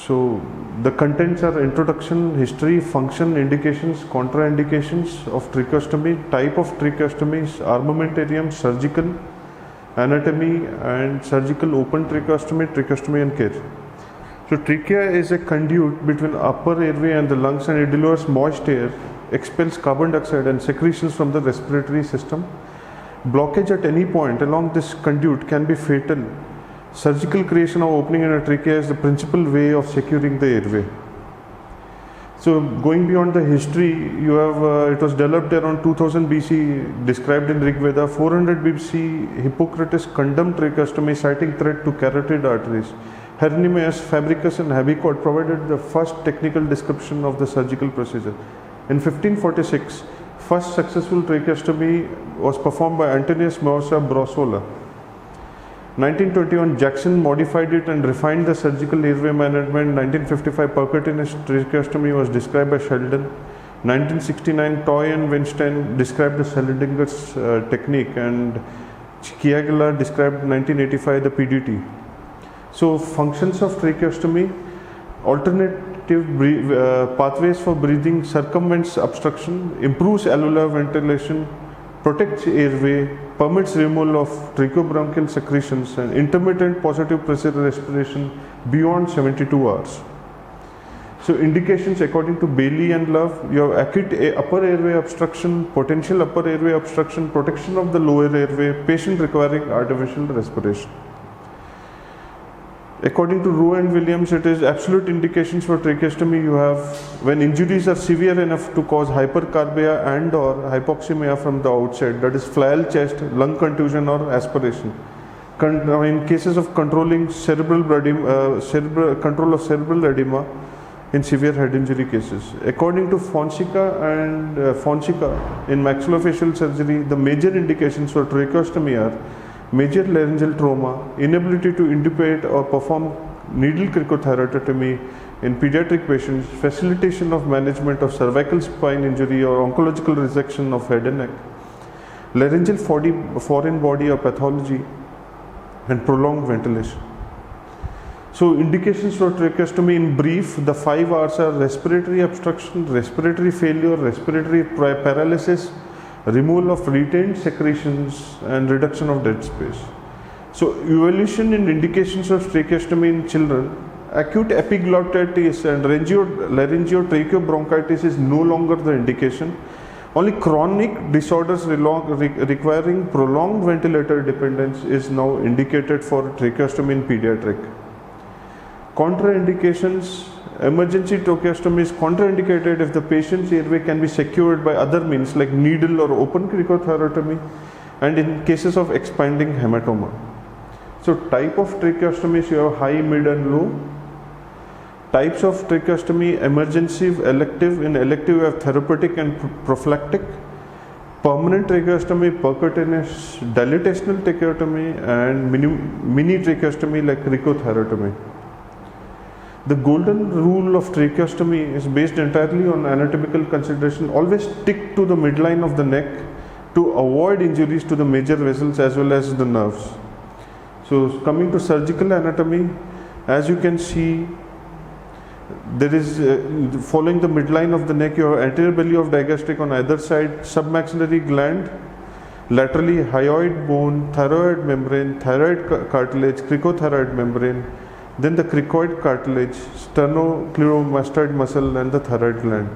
So the contents are introduction, history, function, indications, contraindications of tracheostomy, type of tracheostomies, armamentarium, surgical, anatomy and surgical open tracheostomy, tracheostomy and care. So trachea is a conduit between upper airway and the lungs, and it delivers moist air, expels carbon dioxide and secretions from the respiratory system. Blockage at any point along this conduit can be fatal. Surgical creation of opening in a trachea is the principal way of securing the airway. So going beyond the history, you have it was developed around 2000 BC, described in Rig Veda. 400 BC, Hippocrates condemned tracheostomy, citing threat to carotid arteries. Hieronymus Fabricius and Habicot provided the first technical description of the surgical procedure. In 1546, first successful tracheostomy was performed by Antonius Mausa Brosola. 1921, Jackson modified it and refined the surgical airway management. 1955, percutaneous tracheostomy was described by Sheldon. 1969, Toy and Weinstein described the Selldinger's technique, and Chiagala described 1985 the PDT. So functions of tracheostomy: alternative pathways for breathing, circumvents obstruction, improves alveolar ventilation, protects airway, permits removal of tracheobronchial secretions, and intermittent positive pressure respiration beyond 72 hours. So indications according to Bailey and Love: you have acute upper airway obstruction, potential upper airway obstruction, protection of the lower airway, patient requiring artificial respiration. According to Rowe and Williams, it is absolute indications for tracheostomy you have when injuries are severe enough to cause hypercarbia and or hypoxemia from the outside, that is flail chest, lung contusion or aspiration. In cases of controlling cerebral control of cerebral edema in severe head injury cases. According to Fonseca in maxillofacial surgery, the major indications for tracheostomy are major laryngeal trauma, inability to intubate or perform needle cricothyroidotomy in pediatric patients, facilitation of management of cervical spine injury or oncological resection of head and neck, laryngeal foreign body or pathology, and prolonged ventilation. So indications for tracheostomy in brief: the 5 R's are respiratory obstruction, respiratory failure, respiratory paralysis, removal of retained secretions, and reduction of dead space. So evolution in indications of tracheostomy in children: acute epiglottitis and laryngeotracheobronchitis is no longer the indication. Only chronic disorders requiring prolonged ventilator dependence is now indicated for tracheostomy in pediatric. Contraindications: emergency tracheostomy is contraindicated if the patient's airway can be secured by other means like needle or open cricothyrotomy, and in cases of expanding hematoma. So type of tracheostomies: you have high, mid and low. Types of tracheostomy: emergency, elective. In elective you have therapeutic and prophylactic. Permanent tracheostomy, percutaneous, dilatational tracheotomy, and mini tracheostomy like cricothyrotomy. The golden rule of tracheostomy is based entirely on anatomical consideration. Always stick to the midline of the neck to avoid injuries to the major vessels as well as the nerves. So coming to surgical anatomy, as you can see, there is following the midline of the neck, you have anterior belly of digastric on either side, submaxillary gland, laterally hyoid bone, thyroid membrane, thyroid cartilage, cricothyroid membrane, then the cricoid cartilage, sternocleidomastoid muscle, and the thyroid gland.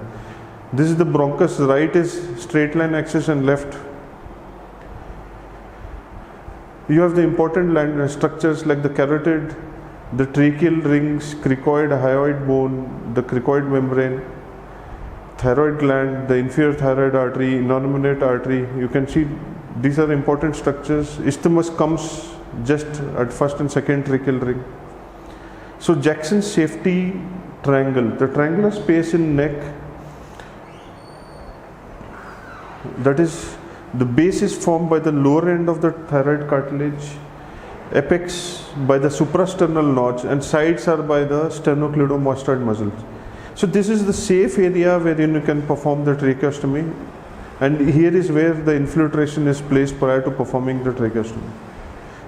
This is the bronchus. Right is straight line axis and left. You have the important structures like the carotid, the tracheal rings, cricoid, hyoid bone, the cricoid membrane, thyroid gland, the inferior thyroid artery, innominate artery. You can see these are important structures. Isthmus comes just at first and second tracheal ring. So Jackson's safety triangle, the triangular space in neck, that is, the base is formed by the lower end of the thyroid cartilage, apex by the suprasternal notch, and sides are by the sternocleidomastoid muscles. So this is the safe area wherein you can perform the tracheostomy, and here is where the infiltration is placed prior to performing the tracheostomy.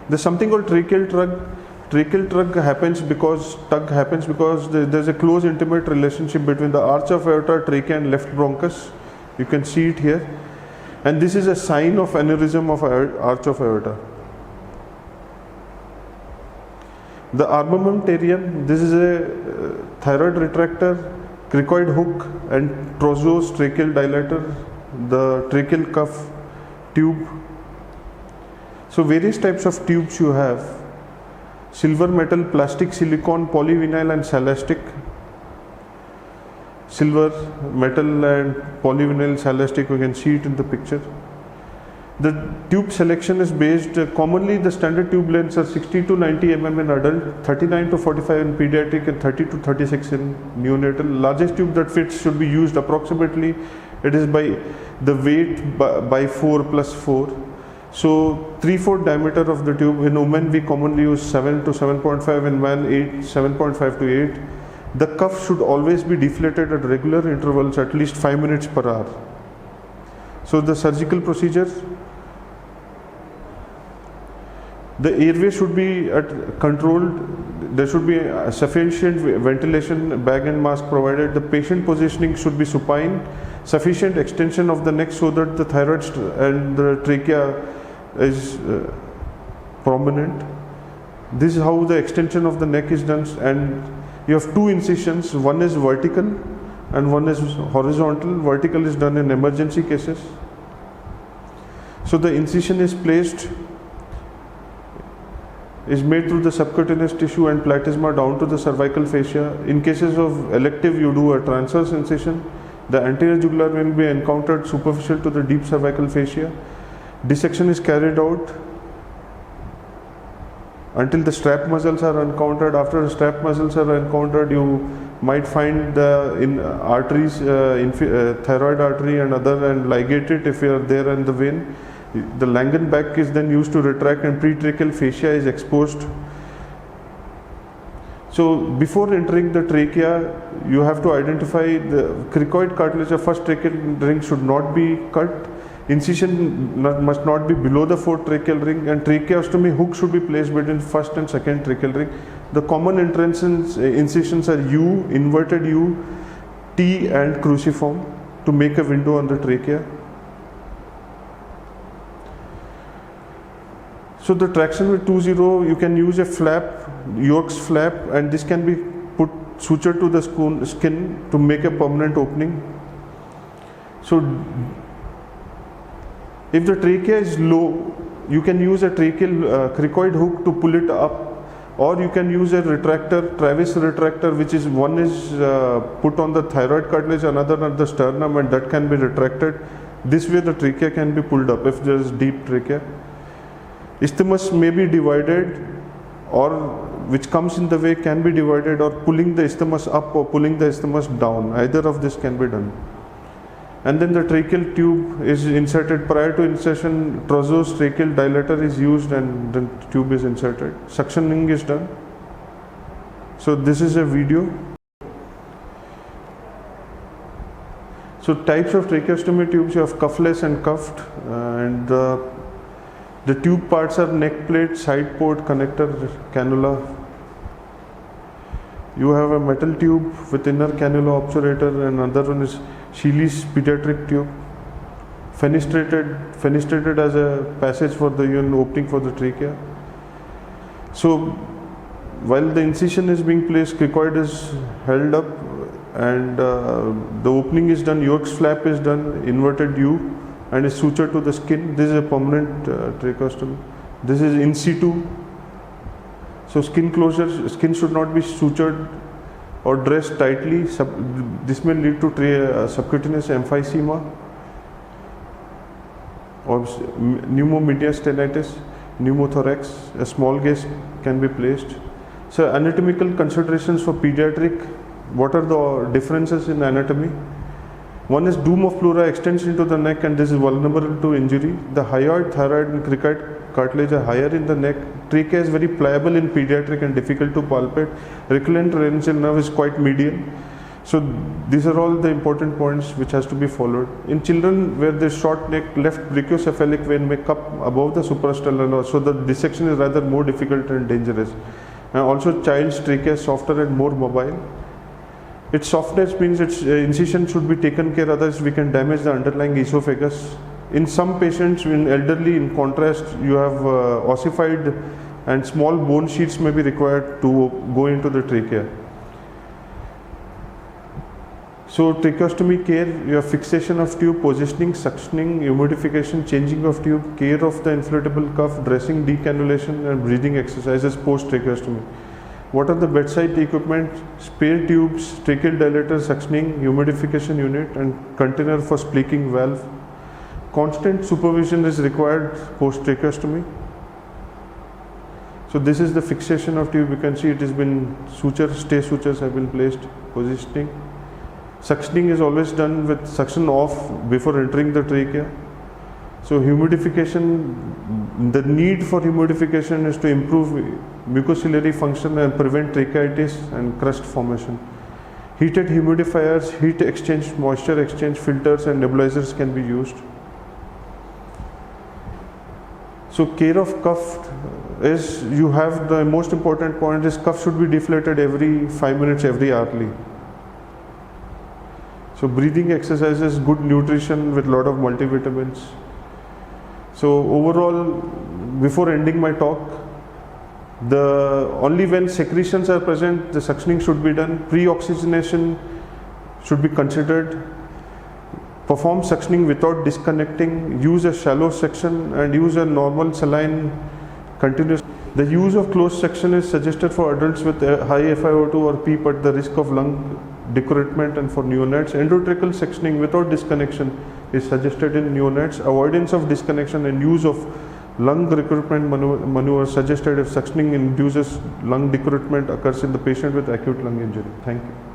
There's something called tracheal trunk. Tracheal tug happens because there's a close intimate relationship between the arch of aorta, trachea and left bronchus. You can see it here, and this is a sign of aneurysm of arch of aorta. The armamentarium, this is a thyroid retractor, cricoid hook and Trozos tracheal dilator, the tracheal cuff tube. So various types of tubes you have: silver, metal, plastic, silicone, polyvinyl and silastic. Silver, metal and polyvinyl, silastic, we can see it in the picture. The tube selection is based, commonly the standard tube lengths are 60 to 90 mm in adult, 39 to 45 in pediatric and 30 to 36 in neonatal. Largest tube that fits should be used approximately, it is by the weight by 4 plus 4. So 3/4 diameter of the tube. In women we commonly use 7 to 7.5, in man 7.5 to 8. The cuff should always be deflated at regular intervals, at least 5 minutes per hour. So the surgical procedure, the airway should be controlled. There should be sufficient ventilation, bag and mask provided. The patient positioning should be supine, sufficient extension of the neck so that the thyroid and the trachea is prominent. This is how the extension of the neck is done, and you have two incisions. One is vertical and one is horizontal. Vertical is done in emergency cases. So the incision is made through the subcutaneous tissue and platysma down to the cervical fascia. In cases of elective, you do a transverse incision. The anterior jugular vein will be encountered superficial to the deep cervical fascia. Dissection is carried out until the strap muscles are encountered. After the strap muscles are encountered, you might find the arteries, thyroid artery and other, and ligate it if you are there in the vein. The Langenbach is then used to retract and pretracheal fascia is exposed. So before entering the trachea, you have to identify the cricoid cartilage of first tracheal ring should not be cut. Incision must not be below the fourth tracheal ring, and tracheostomy hook should be placed between first and second tracheal ring. The common incisions are U, inverted U, T and cruciform to make a window on the trachea. So the traction with 2-0, you can use a flap, York's flap, and this can be put sutured to the skin to make a permanent opening. So if the trachea is low, you can use a tracheal cricoid hook to pull it up, or you can use a retractor, Travis retractor, which is one is put on the thyroid cartilage, another on the sternum, and that can be retracted. This way the trachea can be pulled up if there is deep trachea. Isthmus may be divided, or which comes in the way can be divided, or pulling the isthmus up or pulling the isthmus down. Either of this can be done. And then the tracheal tube is inserted. Prior to insertion, Trozos tracheal dilator is used and the tube is inserted. Suctioning is done. So this is a video. So types of tracheostomy tubes, you have cuffless and cuffed, and the tube parts are neck plate, side port, connector, cannula. You have a metal tube with inner cannula obturator, and another one is Sheely's pediatric tube, fenestrated as a passage for the opening for the trachea. So while the incision is being placed, cricoid is held up and the opening is done, York's flap is done, inverted U, and is sutured to the skin. This is a permanent tracheostomy. This is in situ. So skin closure, skin should not be sutured or dressed tightly. This may lead to subcutaneous emphysema or pneumomediastinitis, pneumothorax. A small gauge can be placed. So anatomical considerations for pediatric. What are the differences in anatomy? One is dome of pleura extends into the neck, and this is vulnerable to injury. The hyoid, thyroid and cricoid cartilage are higher in the neck. Trachea is very pliable in pediatric and difficult to palpate. Recurrent laryngeal nerve is quite medial. So these are all the important points which has to be followed. In children where there is short neck, left brachiocephalic vein may cup above the suprastellar nerve, so the dissection is rather more difficult and dangerous. And also child's trachea is softer and more mobile. Its softness means its incision should be taken care, otherwise we can damage the underlying esophagus. In some patients, in elderly, in contrast, you have ossified and small bone sheets may be required to go into the trachea. So tracheostomy care, you have fixation of tube, positioning, suctioning, humidification, changing of tube, care of the inflatable cuff, dressing, decannulation and breathing exercises post tracheostomy. What are the bedside equipment? Spare tubes, tracheal dilator, suctioning, humidification unit and container for splitting valve. Constant supervision is required post tracheostomy. So this is the fixation of tube. You can see it has been sutures, stay sutures have been placed, positioning. Suctioning is always done with suction off before entering the trachea. So humidification, the need for humidification is to improve mucociliary function and prevent tracheitis and crust formation. Heated humidifiers, heat exchange, moisture exchange filters and nebulizers can be used. So care of cuff is, you have the most important point is cuff should be deflated every 5 minutes, every hourly. So breathing exercises, good nutrition with lot of multivitamins. So overall, before ending my talk, only when secretions are present, the suctioning should be done. Pre-oxygenation should be considered. Perform suctioning without disconnecting. Use a shallow section and use a normal saline continuous. The use of closed section is suggested for adults with high FiO2 or PEEP at the risk of lung decurrentment and for neonates. Endotracheal sectioning without disconnection is suggested in neonates. Avoidance of disconnection and use of lung recruitment maneuver suggested if suctioning induces lung decurrentment occurs in the patient with acute lung injury. Thank you.